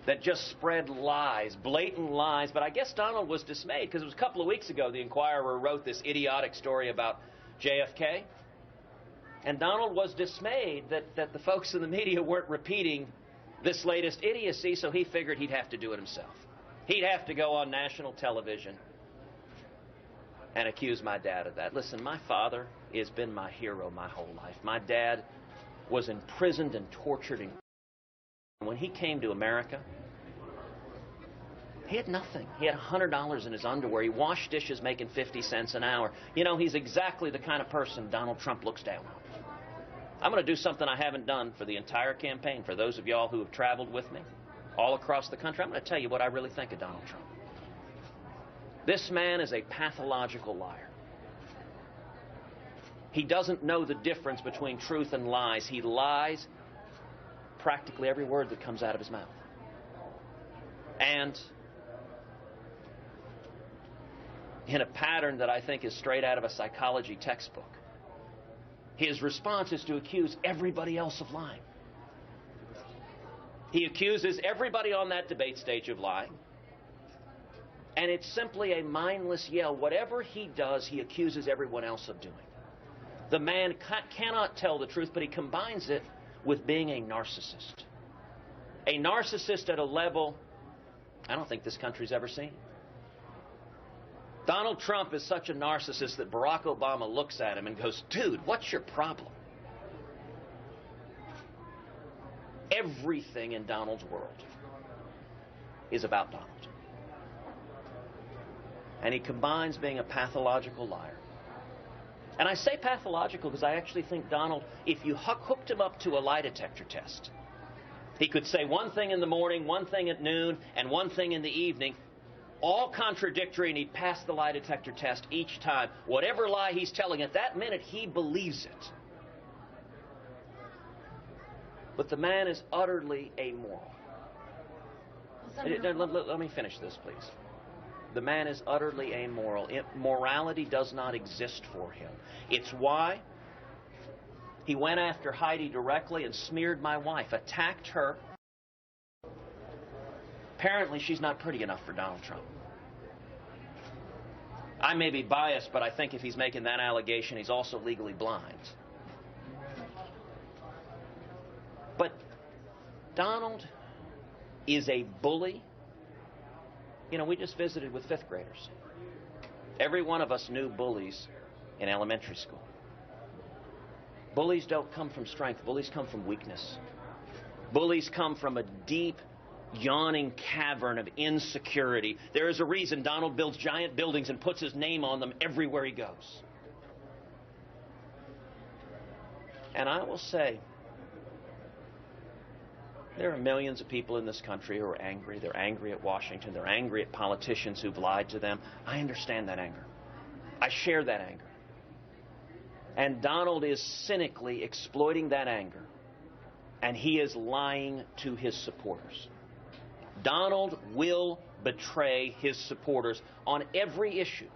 that just spread lies, blatant lies. But I guess Donald was dismayed because it was a couple of weeks ago the Inquirer wrote this idiotic story about JFK. And Donald was dismayed that the folks in the media weren't repeating this latest idiocy, so he figured he'd have to do it himself. He'd have to go on national television and accuse my dad of that. Listen, my father has been my hero my whole life. My dad was imprisoned and tortured. When he came to America, he had nothing. He had $100 in his underwear. He washed dishes making 50 cents an hour. You know, he's exactly the kind of person Donald Trump looks down on. I'm going to do something I haven't done for the entire campaign. For those of y'all who have traveled with me all across the country, I'm going to tell you what I really think of Donald Trump. This man is a pathological liar. He doesn't know the difference between truth and lies. He lies practically every word that comes out of his mouth. And in a pattern that I think is straight out of a psychology textbook, his response is to accuse everybody else of lying. He accuses everybody on that debate stage of lying. And it's simply a mindless yell. Whatever he does, he accuses everyone else of doing. The man cannot tell the truth, but he combines it with being a narcissist. A narcissist at a level I don't think this country's ever seen. Donald Trump is such a narcissist that Barack Obama looks at him and goes, "Dude, what's your problem?" Everything in Donald's world is about Donald. And he combines being a pathological liar. And I say pathological because I actually think Donald, if you hooked him up to a lie detector test, he could say one thing in the morning, one thing at noon, and one thing in the evening, all contradictory, and he'd pass the lie detector test each time. Whatever lie he's telling at that minute, he believes it. But the man is utterly amoral. Let me finish this, please. The man is utterly amoral. Morality does not exist for him. It's why he went after Heidi directly and smeared my wife, attacked her. Apparently, she's not pretty enough for Donald Trump. I may be biased, but I think if he's making that allegation, he's also legally blind. But Donald is a bully. You know, we just visited with fifth graders. Every one of us knew bullies in elementary school. Bullies don't come from strength. Bullies come from weakness. Bullies come from a deep, yawning cavern of insecurity. There is a reason Donald builds giant buildings and puts his name on them everywhere he goes. And I will say, there are millions of people in this country who are angry. They're angry at Washington. They're angry at politicians who've lied to them. I understand that anger. I share that anger. And Donald is cynically exploiting that anger. And he is lying to his supporters. Donald will betray his supporters on every issue.